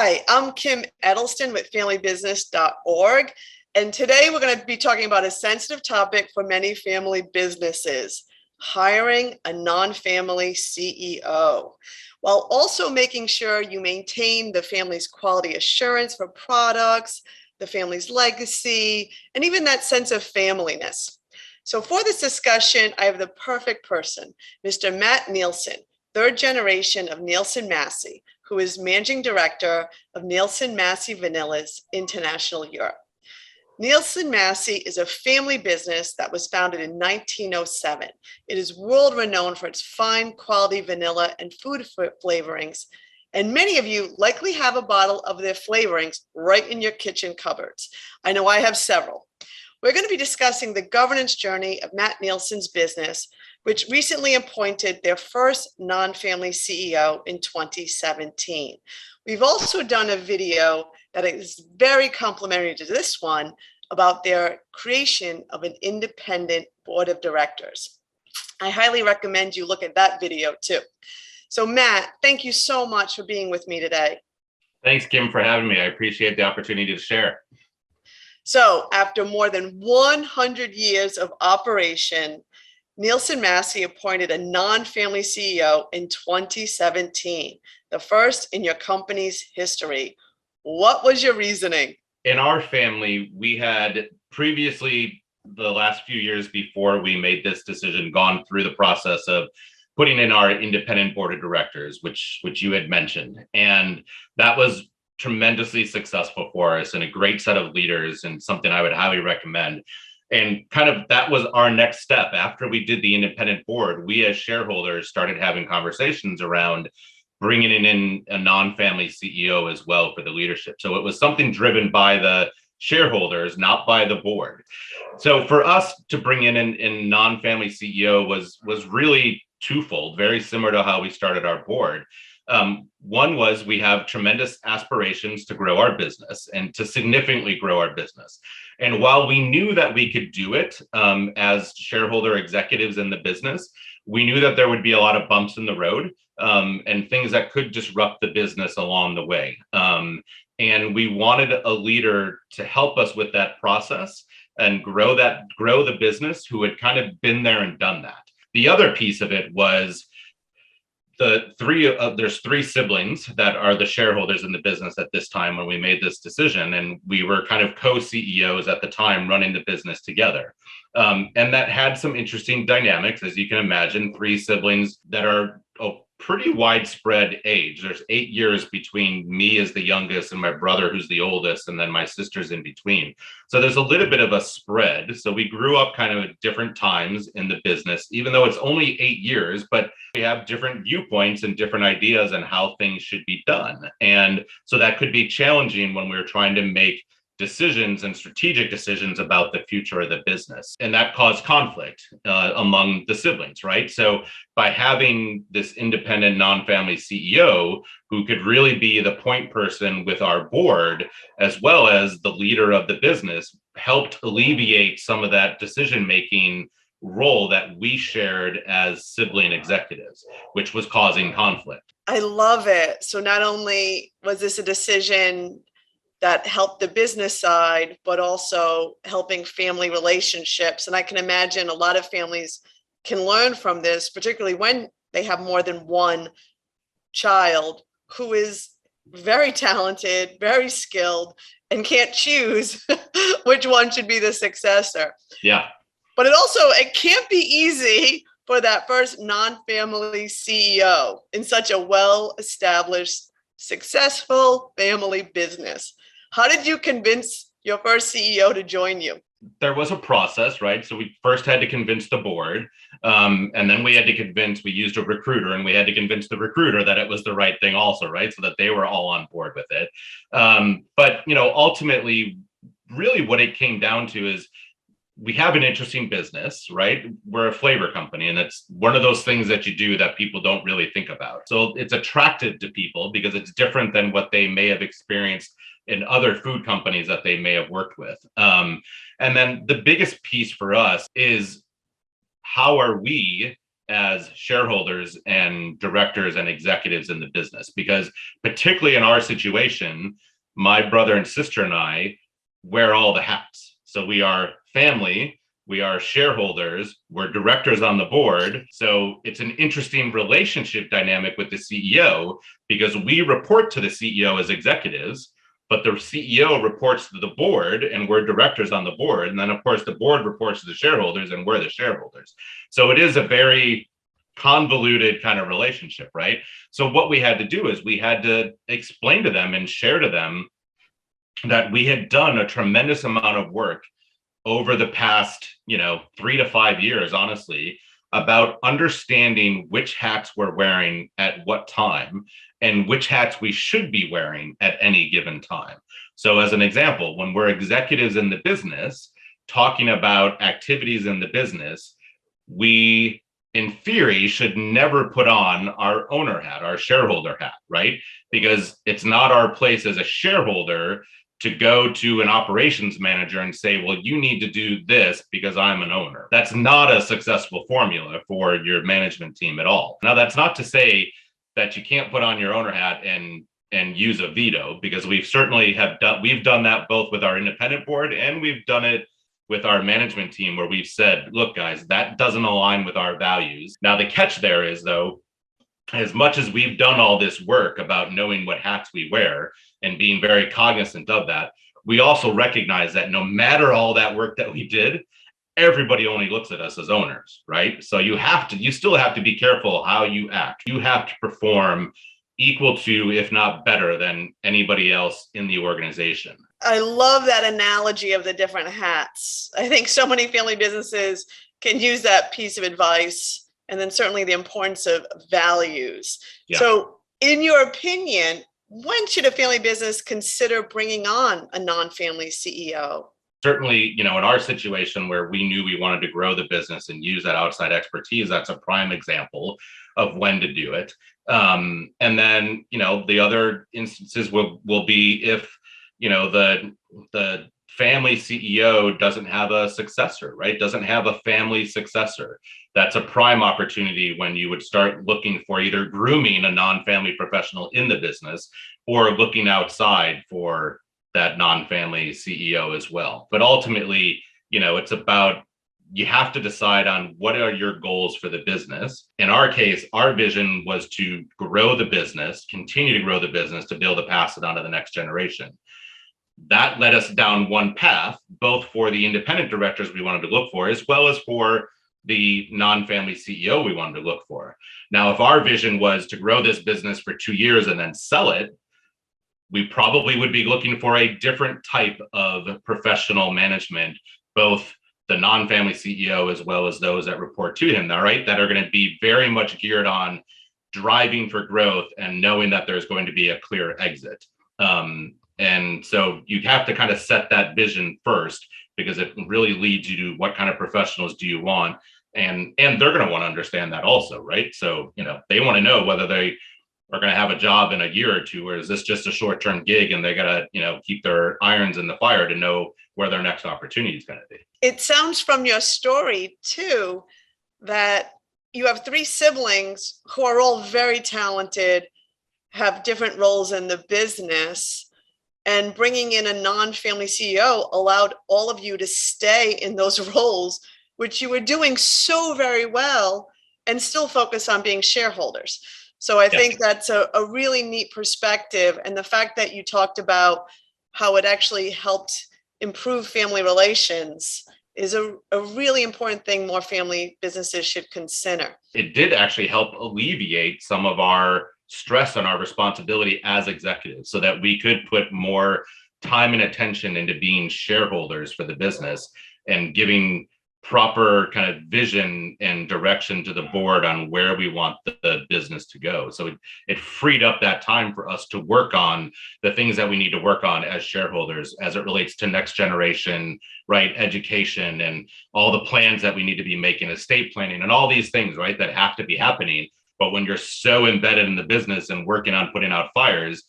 Hi, I'm Kim Eddleston with FamilyBusiness.org, and today we're going to be talking about a sensitive topic for many family businesses, hiring a non-family CEO, while also making sure you maintain the family's quality assurance for products, the family's legacy, and even that sense of familyness. So for this discussion, I have the perfect person, Mr. Matt Nielsen, third generation of Nielsen-Massey, who is managing director of Nielsen-Massey Vanillas International Europe. Nielsen-Massey is a family business that was founded in 1907. It is world renowned for its fine quality vanilla and food flavorings, and many of you likely have a bottle of their flavorings right in your kitchen cupboards. I know I have several. We're going to be discussing the governance journey of Matt Nielsen's business, which recently appointed their first non-family CEO in 2017. We've also done a video that is very complementary to this one about their creation of an independent board of directors. I highly recommend you look at that video too. So Matt, thank you so much for being with me today. Thanks, Kim, for having me. I appreciate the opportunity to share. So after more than 100 years of operation, Nielsen-Massey appointed a non-family CEO in 2017, the first in your company's history. What was your reasoning? In our family, we had previously, the last few years before we made this decision, gone through the process of putting in our independent board of directors, which you had mentioned. And that was tremendously successful for us and a great set of leaders and something I would highly recommend. And kind of that was our next step. After we did the independent board, we as shareholders started having conversations around bringing in a non-family CEO as well for the leadership. So it was something driven by the shareholders, not by the board. So for us to bring in a non-family CEO was really twofold, very similar to how we started our board. One was we have tremendous aspirations to grow our business and to significantly grow our business. And while we knew that we could do it as shareholder executives in the business, we knew that there would be a lot of bumps in the road and things that could disrupt the business along the way. And we wanted a leader to help us with that process and grow the business who had kind of been there and done that. The other piece of it was there's three siblings that are the shareholders in the business at this time when we made this decision, and we were kind of co-CEOs at the time running the business together. And that had some interesting dynamics, as you can imagine, three siblings that are pretty widespread age. There's 8 years between me as the youngest and my brother who's the oldest, and then my sister's in between. So there's a little bit of a spread. So we grew up kind of at different times in the business, even though it's only 8 years, but we have different viewpoints and different ideas on how things should be done. And so that could be challenging when we're trying to make decisions and strategic decisions about the future of the business. And that caused conflict among the siblings, right? So by having this independent non-family CEO who could really be the point person with our board, as well as the leader of the business, helped alleviate some of that decision-making role that we shared as sibling executives, which was causing conflict. I love it. So not only was this a decision that helped the business side, but also helping family relationships. And I can imagine a lot of families can learn from this, particularly when they have more than one child who is very talented, very skilled, and can't choose which one should be the successor. Yeah. But it can't be easy for that first non-family CEO in such a well-established, successful family business. How did you convince your first CEO to join you? There was a process, right? So we first had to convince the board, and then we used a recruiter, and we had to convince the recruiter that it was the right thing also, right? So that they were all on board with it. But, ultimately, really what it came down to is we have an interesting business, right? We're a flavor company, and it's one of those things that you do that people don't really think about. So it's attractive to people because it's different than what they may have experienced in other food companies that they may have worked with. And then the biggest piece for us is how are we as shareholders and directors and executives in the business. Because particularly in our situation, my brother and sister and I wear all the hats. So we are family, we are shareholders, we're directors on the board. So it's an interesting relationship dynamic with the CEO because we report to the CEO as executives, but the CEO reports to the board and we're directors on the board. And then, of course, the board reports to the shareholders and we're the shareholders. So it is a very convoluted kind of relationship, right? So what we had to do is we had to explain to them and share to them that we had done a tremendous amount of work over the past, 3 to 5 years, honestly, about understanding which hats we're wearing at what time and which hats we should be wearing at any given time. So as an example, when we're executives in the business, talking about activities in the business, we, in theory, should never put on our owner hat, our shareholder hat, right? Because it's not our place as a shareholder to go to an operations manager and say, well, you need to do this because I'm an owner. That's not a successful formula for your management team at all. Now, that's not to say that you can't put on your owner hat and use a veto, because we've done that both with our independent board and we've done it with our management team where we've said, look, guys, that doesn't align with our values. Now, the catch there is, though, as much as we've done all this work about knowing what hats we wear and being very cognizant of that, we also recognize that no matter all that work that we did, everybody only looks at us as owners, right? So you still have to be careful how you act. You have to perform equal to, if not better than anybody else in the organization. I love that analogy of the different hats. I think so many family businesses can use that piece of advice. And then certainly the importance of values. Yeah. So in your opinion, when should a family business consider bringing on a non-family CEO? Certainly, in our situation where we knew we wanted to grow the business and use that outside expertise, that's a prime example of when to do it. And then, the other instances will be if, the family CEO doesn't have a successor, right? Doesn't have a family successor. That's a prime opportunity when you would start looking for either grooming a non-family professional in the business or looking outside for that non-family CEO as well. But ultimately, it's about, you have to decide on what are your goals for the business. In our case, our vision was to grow the business, continue to grow the business to be able to pass it on to the next generation. That led us down one path, both for the independent directors we wanted to look for, as well as for the non-family CEO we wanted to look for. Now, if our vision was to grow this business for 2 years and then sell it, we probably would be looking for a different type of professional management, both the non-family CEO as well as those that report to him, all right, that are going to be very much geared on driving for growth and knowing that there's going to be a clear exit. And so you have to kind of set that vision first, because it really leads you to what kind of professionals do you want. And they're going to want to understand that also, right? So, they want to know whether they are going to have a job in a year or two, or is this just a short-term gig and they got to, keep their irons in the fire to know where their next opportunity is going to be. It sounds from your story too, that you have 3 siblings who are all very talented, have different roles in the business. And bringing in a non-family CEO allowed all of you to stay in those roles, which you were doing so very well, and still focus on being shareholders. So I think that's a really neat perspective. And the fact that you talked about how it actually helped improve family relations is a really important thing more family businesses should consider. It did actually help alleviate some of our stress on our responsibility as executives, so that we could put more time and attention into being shareholders for the business and giving proper kind of vision and direction to the board on where we want the business to go. So it freed up that time for us to work on the things that we need to work on as shareholders as it relates to next generation, right? Education and all the plans that we need to be making, estate planning and all these things, right? That have to be happening. But when you're so embedded in the business and working on putting out fires,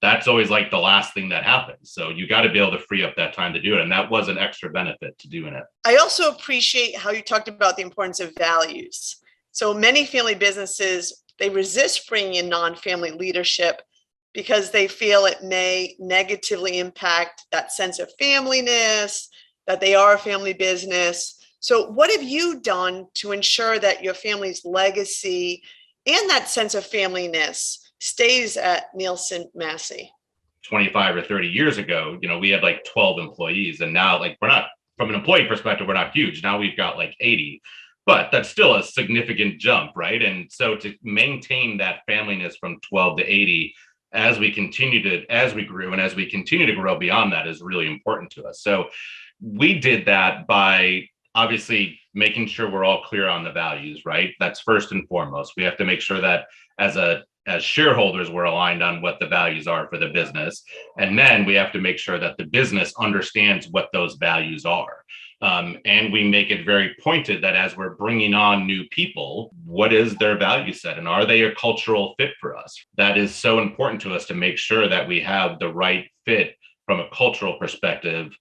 that's always like the last thing that happens. So you got to be able to free up that time to do it. And that was an extra benefit to doing it. I also appreciate how you talked about the importance of values. So many family businesses, they resist bringing in non-family leadership because they feel it may negatively impact that sense of familyness, that they are a family business. So what have you done to ensure that your family's legacy and that sense of familyness stays at Nielsen-Massey? 25 or 30 years ago, we had like 12 employees, and now, like, we're not, from an employee perspective, we're not huge. Now we've got like 80, but that's still a significant jump, right? And so to maintain that familyness from 12 to 80 as we grew and as we continue to grow beyond that is really important to us. So we did that by obviously making sure we're all clear on the values, right? That's first and foremost. We have to make sure that as shareholders, we're aligned on what the values are for the business. And then we have to make sure that the business understands what those values are. And we make it very pointed that as we're bringing on new people, what is their value set and are they a cultural fit for us? That is so important to us to make sure that we have the right fit from a cultural perspective,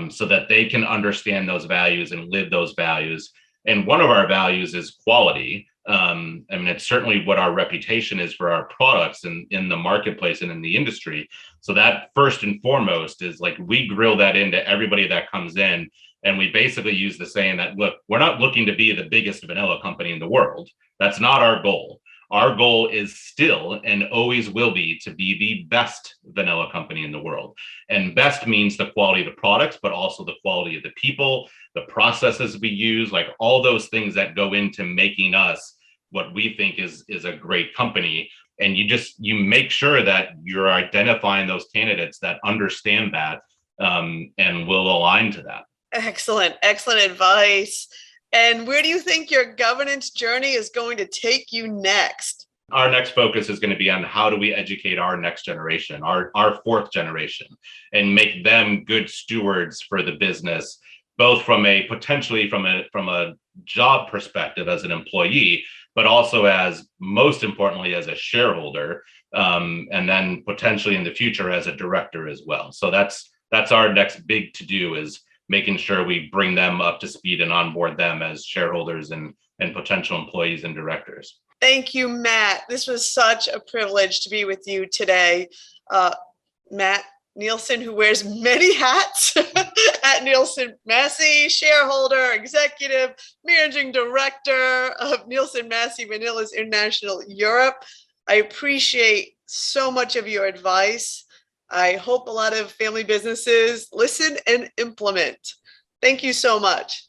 so that they can understand those values and live those values. And one of our values is quality. It's certainly what our reputation is for our products in the marketplace and in the industry. So that first and foremost is like, we grill that into everybody that comes in. And we basically use the saying that, look, we're not looking to be the biggest vanilla company in the world. That's not our goal. Our goal is still and always will be to be the best vanilla company in the world. And best means the quality of the products, but also the quality of the people, the processes we use, like all those things that go into making us what we think is a great company. And you make sure that you're identifying those candidates that understand that, and will align to that. Excellent advice. And where do you think your governance journey is going to take you next? Our next focus is going to be on how do we educate our next generation, our fourth generation, and make them good stewards for the business, both from a job perspective as an employee, but also most importantly, as a shareholder, and then potentially in the future as a director as well. So that's our next big to do, is making sure we bring them up to speed and onboard them as shareholders and potential employees and directors. Thank you, Matt. This was such a privilege to be with you today. Matt Nielsen, who wears many hats at Nielsen-Massey, shareholder, executive, managing director of Nielsen-Massey Vanillas International Europe. I appreciate so much of your advice. I hope a lot of family businesses listen and implement. Thank you so much.